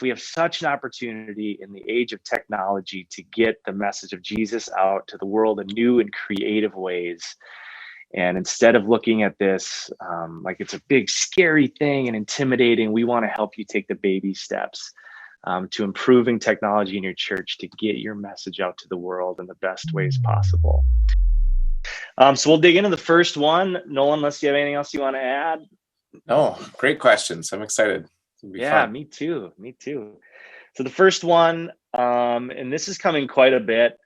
we have such an opportunity in the age of technology to get the message of Jesus out to the world in new and creative ways. And instead of looking at this like it's a big scary thing and intimidating, we want to help you take the baby steps to improving technology in your church to get your message out to the world in the best ways possible. So we'll dig into the first one. Nolan, unless you have anything else you want to add? No, great questions. I'm excited. Yeah, fun. Me too. So the first one, and this is coming quite a bit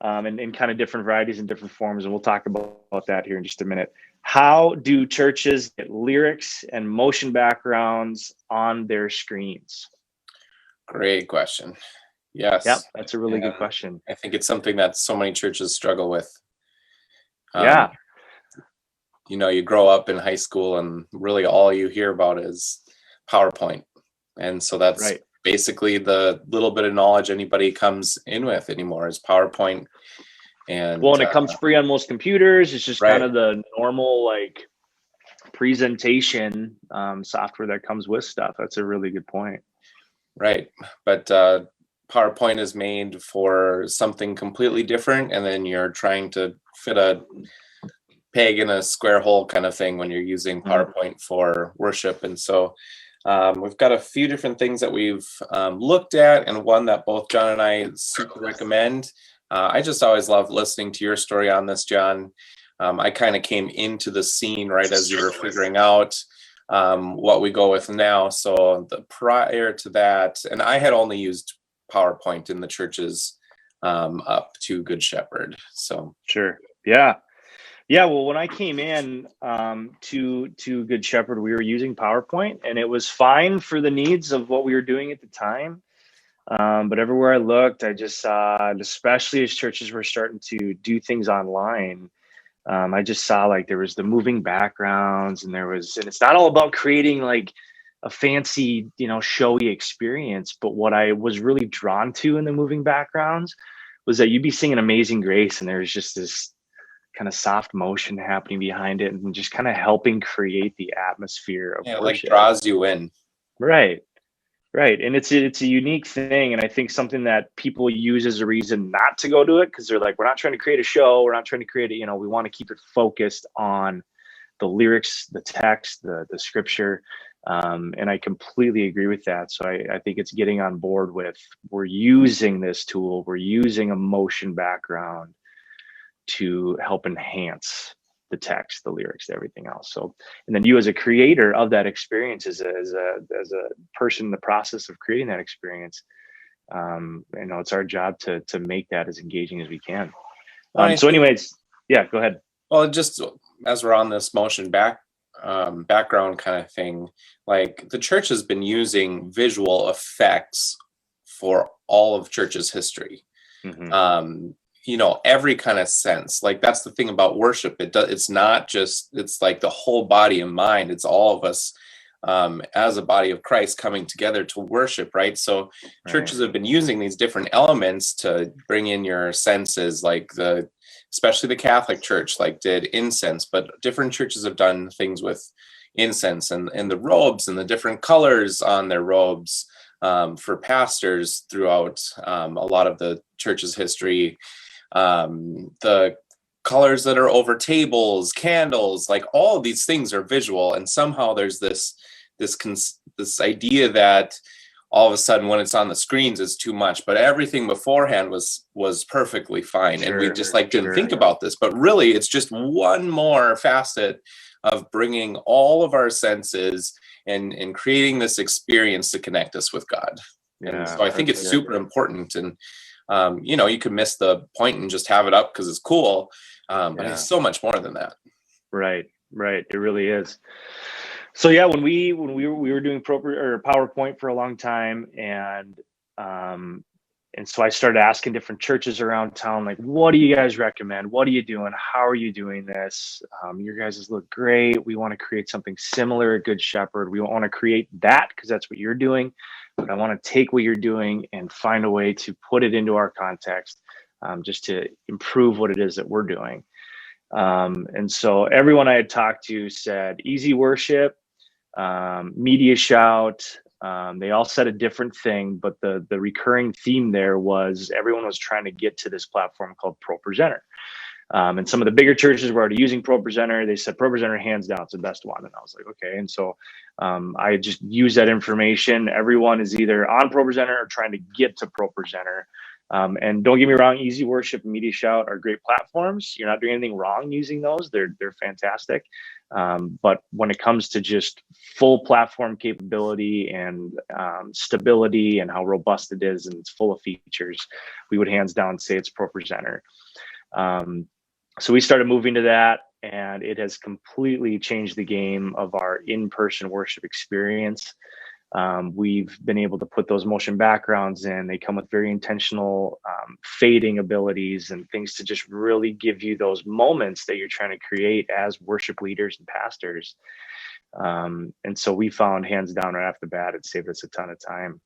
in kind of different varieties and different forms, and we'll talk about that here in just a minute. How do churches get lyrics and motion backgrounds on their screens? Great question. Yes. Yep, that's a really good question. I think it's something that so many churches struggle with. You grow up in high school and really all you hear about is PowerPoint. And so that's basically the little bit of knowledge anybody comes in with anymore is PowerPoint. And it comes free on most computers. It's just kind of the normal like presentation software that comes with stuff. That's a really good point. Right. But PowerPoint is made for something completely different. And then you're trying to fit a peg in a square hole kind of thing when you're using PowerPoint for worship. And so we've got a few different things that we've looked at, and one that both John and I super recommend. I just always love listening to your story on this, John. I kind of came into the scene right as you were figuring out what we go with now. So prior to that, and I had only used PowerPoint in the churches up to Good Shepherd. So sure. Yeah. Well, when I came in to Good Shepherd, we were using PowerPoint, and it was fine for the needs of what we were doing at the time. But everywhere I looked, I just saw, and especially as churches were starting to do things online, I just saw like there was the moving backgrounds, and it's not all about creating like a fancy, showy experience. But what I was really drawn to in the moving backgrounds was that you'd be singing Amazing Grace, and there's just this kind of soft motion happening behind it, and just kind of helping create the atmosphere of worship. Like draws you in. Right. And it's a unique thing. And I think something that people use as a reason not to go to it, because they're like, we're not trying to create a show. We're not trying to create we want to keep it focused on the lyrics, the text, the scripture. And I completely agree with that. So I think it's getting on board with, we're using this tool. We're using a motion background to help enhance the text, the lyrics, everything else. So, and then you as a creator of that experience, as a person in the process of creating that experience, it's our job to make that as engaging as we can. So anyways, yeah, go ahead. Well, just as we're on this motion background kind of thing, like the church has been using visual effects for all of church's history. Mm-hmm. Every kind of sense. Like that's the thing about worship. It's not just, it's like the whole body and mind. It's all of us as a body of Christ coming together to worship, right? So churches have been using these different elements to bring in your senses, like especially the Catholic Church, like did incense, but different churches have done things with incense and the robes and the different colors on their robes for pastors throughout a lot of the church's history. The colors that are over tables, candles, like all of these things are visual, and somehow there's this idea that all of a sudden when it's on the screens it's too much, but everything beforehand was perfectly fine. And we just didn't think about this, but really it's just one more facet of bringing all of our senses and creating this experience to connect us with God. And so I think it's super important. And you could miss the point and just have it up because it's cool, but it's so much more than that. Right. It really is. So yeah, when we were doing PowerPoint for a long time, and so I started asking different churches around town, like, what do you guys recommend? What are you doing? How are you doing this? Your guys look great. We want to create something similar at Good Shepherd. We want to create that because that's what you're doing. But I want to take what you're doing and find a way to put it into our context, just to improve what it is that we're doing. And so everyone I had talked to said easy worship, media shout, They all said a different thing, but the recurring theme there was everyone was trying to get to this platform called ProPresenter. And some of the bigger churches were already using ProPresenter. They said ProPresenter hands down, it's the best one. And I was like, okay. And so I just use that information. Everyone is either on ProPresenter or trying to get to ProPresenter. And don't get me wrong, Easy Worship and Media Shout are great platforms. You're not doing anything wrong using those. They're fantastic. But when it comes to just full platform capability and stability and how robust it is and it's full of features, we would hands down say it's ProPresenter. So we started moving to that, and it has completely changed the game of our in-person worship experience. We've been able to put those motion backgrounds in. They come with very intentional fading abilities and things to just really give you those moments that you're trying to create as worship leaders and pastors. And so we found hands down right off the bat, it saved us a ton of time.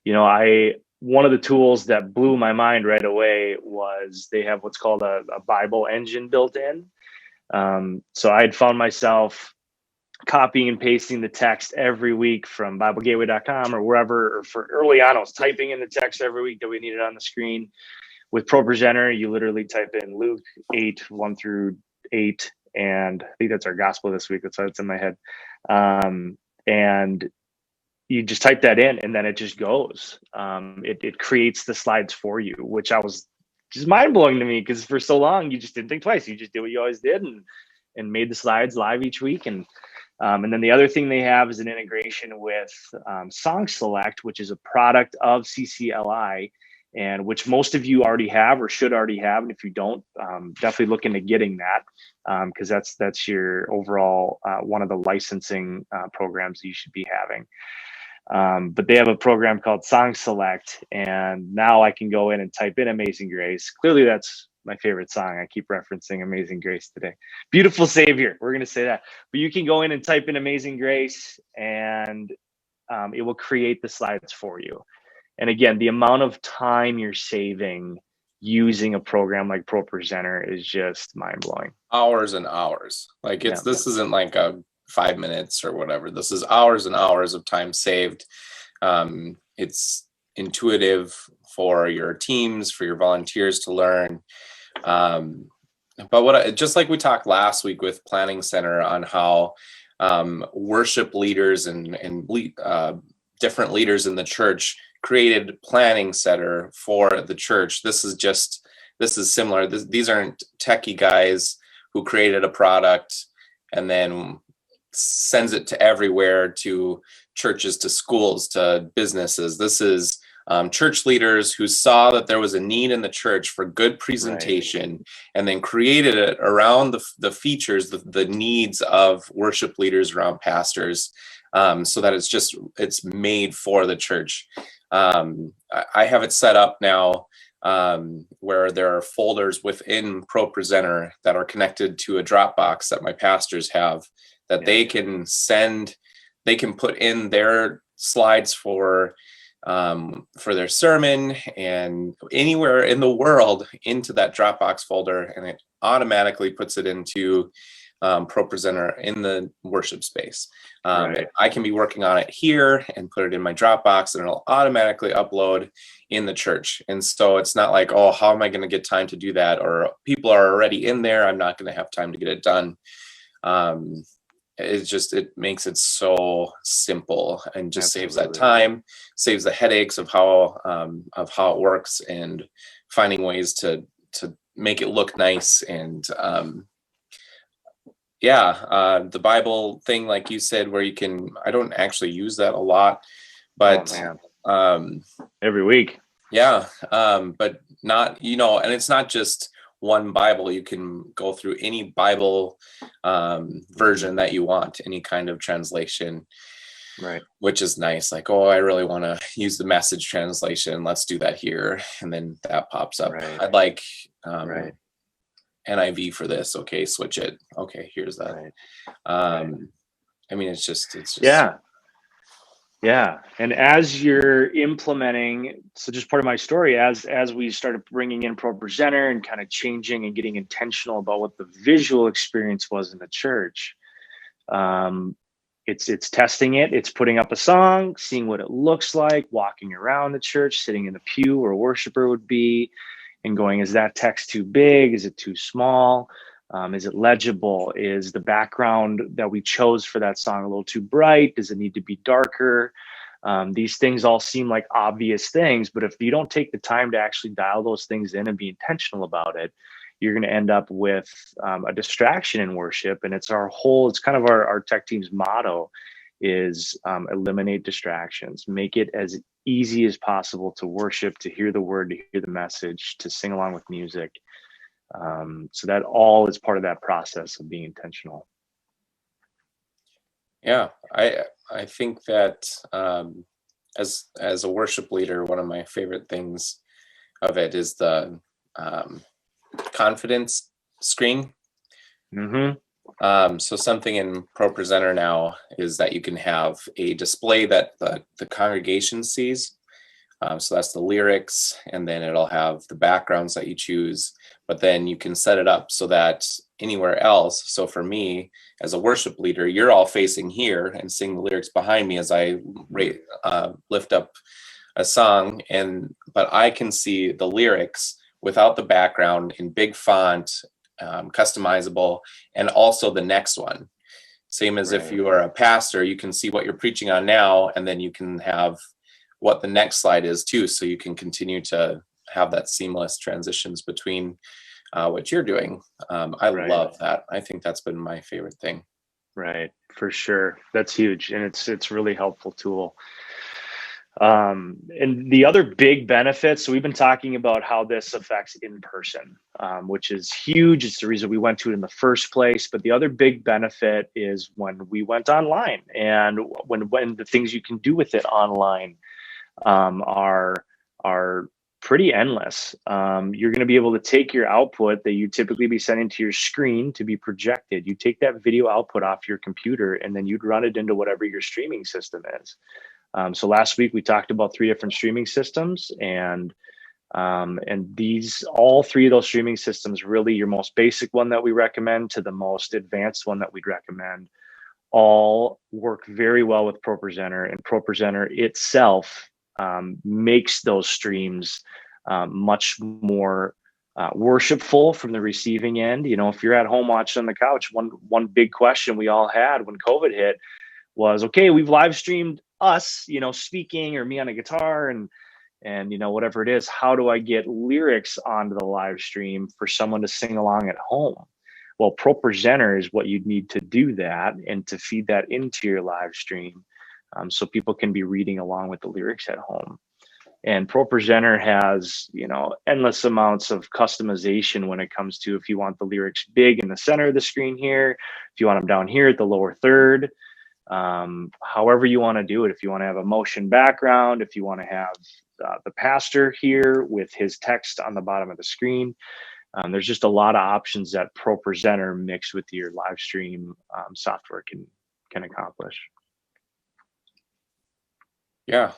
You know, one of the tools that blew my mind right away was they have what's called a Bible engine built in. So I had found myself copying and pasting the text every week from BibleGateway.com or wherever, or for early on, I was typing in the text every week that we needed on the screen. With ProPresenter, you literally type in Luke 8:1-8, and I think that's our gospel this week. That's why it's in my head. And you just type that in, and then it just goes. It creates the slides for you, which I was just mind blowing to me, because for so long you just didn't think twice. You just did what you always did, and made the slides live each week. And then the other thing they have is an integration with Song Select, which is a product of CCLI, and which most of you already have or should already have. And if you don't, definitely look into getting that, because that's your overall one of the licensing programs that you should be having. But they have a program called Song Select, and now I can go in and type in Amazing Grace. Clearly that's my favorite song. I keep referencing Amazing Grace today. Beautiful Savior, we're going to say that. But you can go in and type in Amazing Grace, and it will create the slides for you. And again, the amount of time you're saving using a program like ProPresenter is just mind-blowing. Hours and hours. Like this isn't like a 5 minutes or whatever. This is hours and hours of time saved. It's intuitive for your teams, for your volunteers to learn. But just like we talked last week with Planning Center on how worship leaders and different leaders in the church created Planning Center for the church. This is similar. These aren't techie guys who created a product and then sends it to everywhere, to churches, to schools, to businesses. This is church leaders who saw that there was a need in the church for good presentation, right, and then created it around the features, the needs of worship leaders around pastors, so that it's made for the church. I have it set up now where there are folders within ProPresenter that are connected to a Dropbox that my pastors have, that they can put in their slides for their sermon and anywhere in the world into that Dropbox folder, and it automatically puts it into ProPresenter in the worship space. Right. I can be working on it here and put it in my Dropbox, and it'll automatically upload in the church. And so it's not like, oh, how am I going to get time to do that? Or people are already in there, I'm not going to have time to get it done. It makes it so simple, and just saves that time, saves the headaches of how it works, and finding ways to make it look nice. And the Bible thing, like you said, where I don't actually use that a lot, but every week. But not, and it's not just one Bible. You can go through any Bible version that you want, any kind of translation, right? Which is nice. Like, oh, I really want to use the Message translation. Let's do that here, and then that pops up. Right. I'd like NIV for this. Okay, switch it. Okay, here's that. Right. I mean, it's just yeah. And as you're implementing, so just part of my story, as we started bringing in ProPresenter and kind of changing and getting intentional about what the visual experience was in the church, it's testing it. It's putting up a song, seeing what it looks like, walking around the church, sitting in the pew where a worshiper would be, and going, is that text too big? Is it too small? Is it legible? Is the background that we chose for that song a little too bright? Does it need to be darker? These things all seem like obvious things, but if you don't take the time to actually dial those things in and be intentional about it, you're going to end up with a distraction in worship. And it's kind of our tech team's motto is eliminate distractions, make it as easy as possible to worship, to hear the word, to hear the message, to sing along with music. So that all is part of that process of being intentional. Yeah, I think that as a worship leader, one of my favorite things of it is the confidence screen. So something in ProPresenter now is that you can have a display that the congregation sees. So that's the lyrics, and then it'll have the backgrounds that you choose, but then you can set it up so that anywhere else. So for me, as a worship leader, you're all facing here and seeing the lyrics behind me as I lift up a song, but I can see the lyrics without the background in big font, customizable, and also the next one. Same as if you are a pastor, you can see what you're preaching on now, and then you can have what the next slide is too, so you can continue to have that seamless transitions between what you're doing. I love that. I think that's been my favorite thing. Right, for sure. That's huge, and it's really helpful tool. And the other big benefits, so we've been talking about how this affects in person, which is huge. It's the reason we went to it in the first place. But the other big benefit is when we went online, and when the things you can do with it online are pretty endless. You're going to be able to take your output that you typically be sending to your screen to be projected. You take that video output off your computer, and then you'd run it into whatever your streaming system is. So last week we talked about 3 different streaming systems, and all 3 of those streaming systems, really your most basic one that we recommend to the most advanced one that we'd recommend, all work very well with ProPresenter, and ProPresenter itself makes those streams much more worshipful from the receiving end. You know, if you're at home watching on the couch, one big question we all had when COVID hit was, okay, we've live streamed us, you know, speaking, or me on a guitar, and you know, whatever it is, how do I get lyrics onto the live stream for someone to sing along at home? Well, ProPresenter is what you'd need to do that, and to feed that into your live stream, so people can be reading along with the lyrics at home. And ProPresenter has, you know, endless amounts of customization when it comes to if you want the lyrics big in the center of the screen here, if you want them down here at the lower third, however you want to do it. If you want to have a motion background, if you want to have the pastor here with his text on the bottom of the screen, there's just a lot of options that ProPresenter mixed with your live stream software can accomplish. Yeah,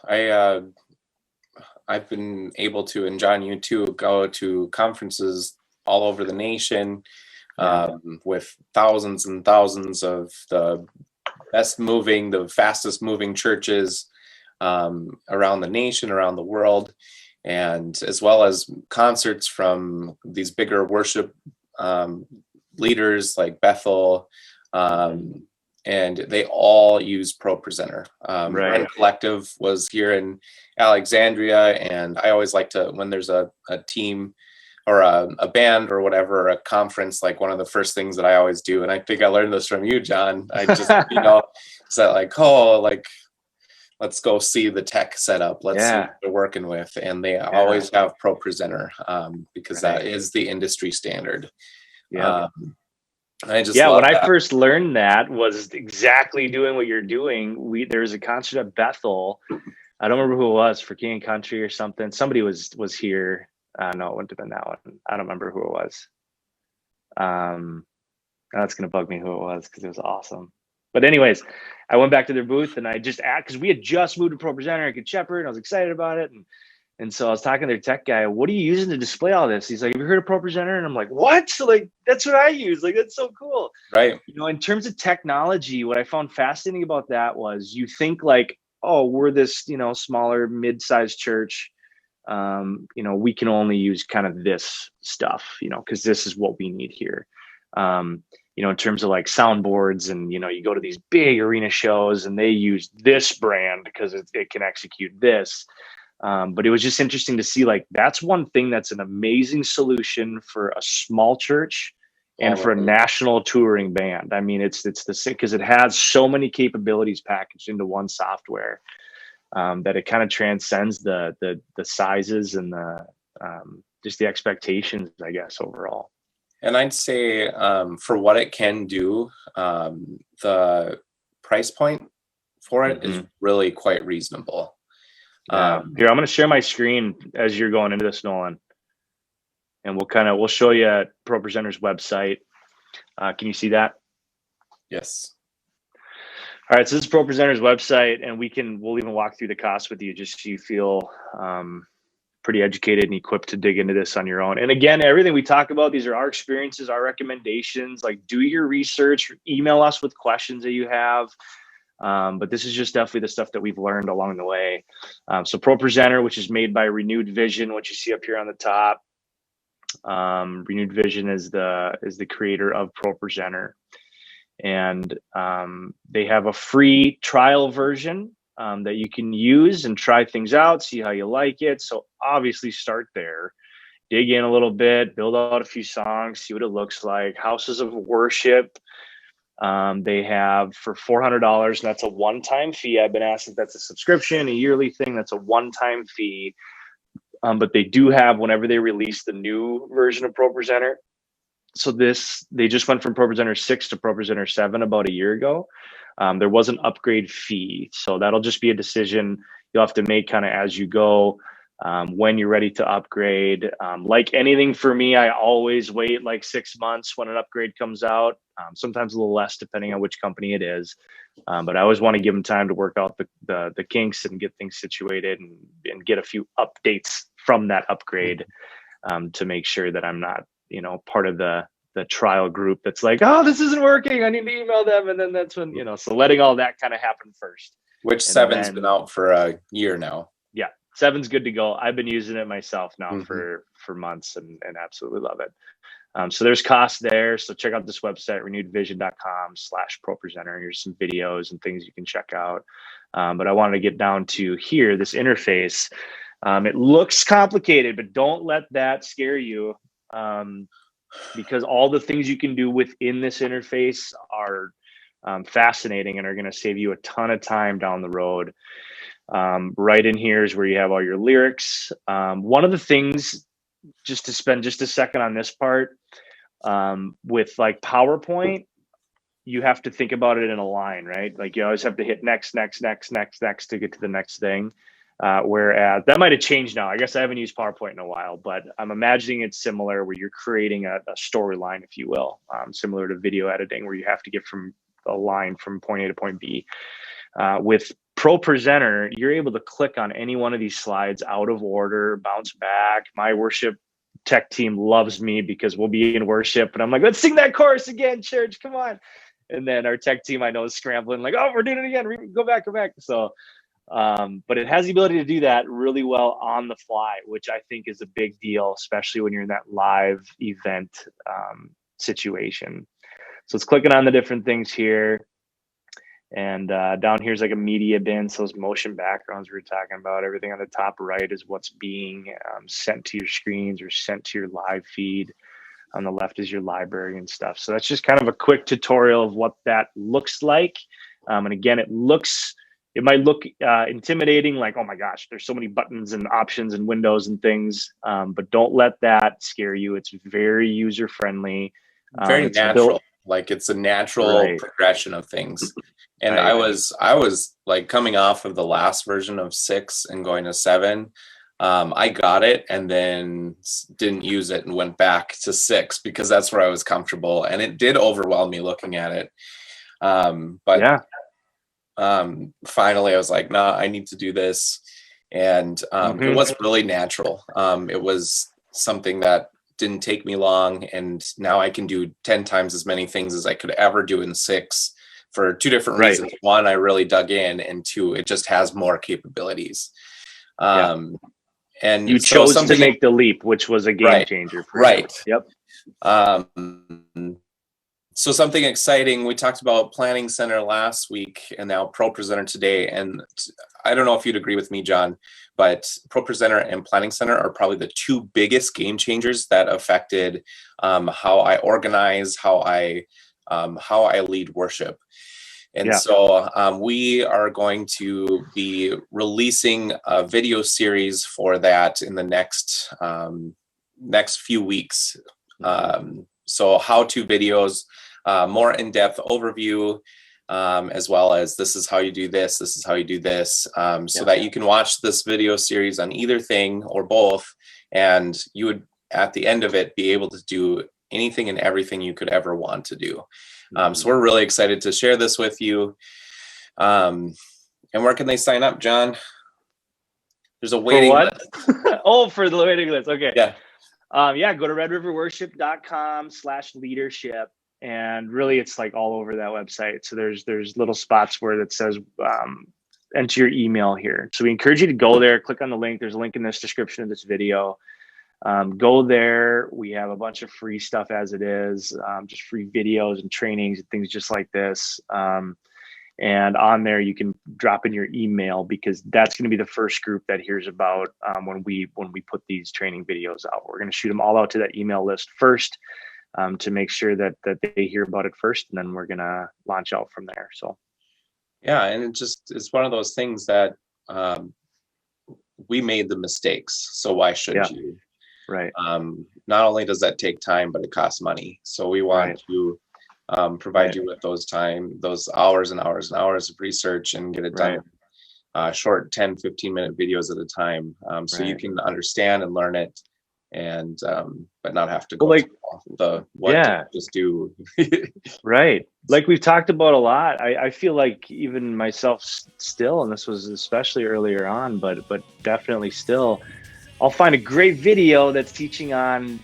I've been able to, and John, you too, go to conferences all over the nation with thousands and thousands of the the fastest moving churches around the nation, around the world, and as well as concerts from these bigger worship leaders like Bethel, and they all use ProPresenter. Run Collective was here in Alexandria, and I always like to, when there's a team or a band or whatever, a conference, like one of the first things that I always do, and I think I learned this from you, John, I just, you know, is that like, let's go see the tech setup. Let's see what they're working with. And they always have ProPresenter because that is the industry standard. Yeah. I just when I first learned that was exactly doing what you're doing. There's a concert at Bethel. I don't remember who it was, for King and Country or something. Somebody was here. No, it wouldn't have been that one. I don't remember who it was. That's going to bug me who it was because it was awesome. But anyways, I went back to their booth and I just asked, because we had just moved to ProPresenter at Good Shepherd, and I was excited about it. And so I was talking to their tech guy, what are you using to display all this? He's like, have you heard of ProPresenter? And I'm like, what? Like, that's what I use. Like, that's so cool. Right. You know, in terms of technology, what I found fascinating about that was you think like, oh, we're this, you know, smaller, mid-sized church. You know, we can only use kind of this stuff, you know, because this is what we need here. You know, in terms of like soundboards, and, you know, you go to these big arena shows and they use this brand because it can execute this. But it was just interesting to see, like, that's one thing that's an amazing solution for a small church and for a national touring band. I mean, it's the same because it has so many capabilities packaged into one software, that it kind of transcends the sizes and the just the expectations, I guess, overall. And I'd say for what it can do, the price point for it is really quite reasonable. Here, I'm going to share my screen as you're going into this, Nolan, and we'll show you ProPresenter's website. Can you see that? Yes. All right, so this is ProPresenter's website, and we'll even walk through the costs with you just so you feel pretty educated and equipped to dig into this on your own. And again, everything we talk about, these are our experiences, our recommendations. Like, do your research, email us with questions that you have. But this is just definitely the stuff that we've learned along the way. So ProPresenter, which is made by Renewed Vision, what you see up here on the top. Renewed Vision is the creator of ProPresenter, and they have a free trial version that you can use and try things out, see how you like it. So obviously start there, dig in a little bit, build out a few songs, see what it looks like. Houses of Worship. They have for $400, and that's a one-time fee. I've been asked if that's a subscription, a yearly thing. That's a one-time fee. But they do have, whenever they release the new version of ProPresenter. So they just went from ProPresenter 6 to ProPresenter 7 about a year ago. There was an upgrade fee. So that'll just be a decision you'll have to make kind of as you go. When you're ready to upgrade. Like anything for me, I always wait like 6 months when an upgrade comes out. Sometimes a little less depending on which company it is. But I always want to give them time to work out the kinks and get things situated and get a few updates from that upgrade to make sure that I'm not, you know, part of the trial group that's like, oh, this isn't working, I need to email them. And then that's when, you know, so letting all that kind of happen first. Which 7's been out for a year now. Yeah. 7's good to go. I've been using it myself now for months and absolutely love it. So there's costs there. So check out this website, renewedvision.com/ProPresenter. Here's some videos and things you can check out. But I wanted to get down to here, this interface. It looks complicated, but don't let that scare you, because all the things you can do within this interface are fascinating and are going to save you a ton of time down the road. Right in here is where you have all your lyrics. One of the things, just to spend just a second on this part, with like PowerPoint, you have to think about it in a line, right? Like you always have to hit next to get to the next thing. Whereas that might have changed now. I guess I haven't used PowerPoint in a while, but I'm imagining it's similar where you're creating a storyline, if you will, similar to video editing where you have to get from a line from point A to point B. With ProPresenter, you're able to click on any one of these slides out of order, bounce back. My worship tech team loves me because we'll be in worship and I'm like, let's sing that chorus again, church, come on. And then our tech team, I know, is scrambling like, oh, we're doing it again, go back. So, but it has the ability to do that really well on the fly, which I think is a big deal, especially when you're in that live event situation. So it's clicking on the different things here. And down here is like a media bin. So those motion backgrounds we were talking about, everything on the top right is what's being sent to your screens or sent to your live feed. On the left is your library and stuff. So that's just kind of a quick tutorial of what that looks like. And again, it might look intimidating, like, oh my gosh, there's so many buttons and options and windows and things. But don't let that scare you. It's very user-friendly. Very natural. Like it's a natural progression of things. And I was like coming off of the last version of 6 and going to 7. I got it and then didn't use it and went back to 6 because that's where I was comfortable. And it did overwhelm me looking at it. But finally I was like, nah, I need to do this. And it was really natural. It was something that didn't take me long, and now I can do 10 times as many things as I could ever do in 6 for 2 different reasons. One, I really dug in, and 2, it just has more capabilities. And you chose to make the leap, which was a game changer for you. Yep. So something exciting, we talked about Planning Center last week and now ProPresenter today. And I don't know if you'd agree with me, John, but ProPresenter and Planning Center are probably the 2 biggest game changers that affected how I organize, how I lead worship. And so we are going to be releasing a video series for that in the next few weeks. So how-to videos, more in-depth overview, as well as this is how you do this, this is how you do this, so that you can watch this video series on either thing or both, and you would, at the end of it, be able to do anything and everything you could ever want to do. So we're really excited to share this with you. And where can they sign up, John? There's a waiting list. Oh, for the waiting list. Okay. Yeah. Go to redriverworship.com/leadership. And really it's like all over that website. So there's little spots where it says, enter your email here. So we encourage you to go there, click on the link. There's a link in this description of this video. Go there. We have a bunch of free stuff as it is, just free videos and trainings and things just like this. And on there, you can drop in your email, because that's going to be the first group that hears about when we put these training videos out. We're going to shoot them all out to that email list first, to make sure that they hear about it first, and then we're going to launch out from there. So, yeah, and it's one of those things that we made the mistakes. So why should you? Right. Not only does that take time, but it costs money. So we want to provide you with those hours and hours and hours of research and get it done. Short 10, 15-minute videos at a time. So you can understand and learn it, and but not have to go just do. Right. Like we've talked about a lot. I feel like even myself still, and this was especially earlier on, but definitely still, I'll find a great video that's teaching on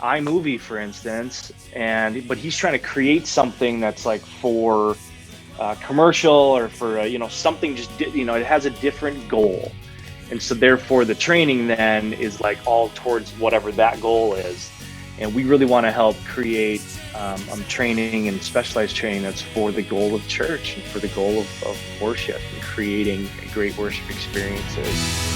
iMovie, for instance, but he's trying to create something that's like for commercial or for something just it has a different goal, and so therefore the training then is like all towards whatever that goal is. And we really want to help create training and specialized training that's for the goal of church and for the goal of worship and creating great worship experiences.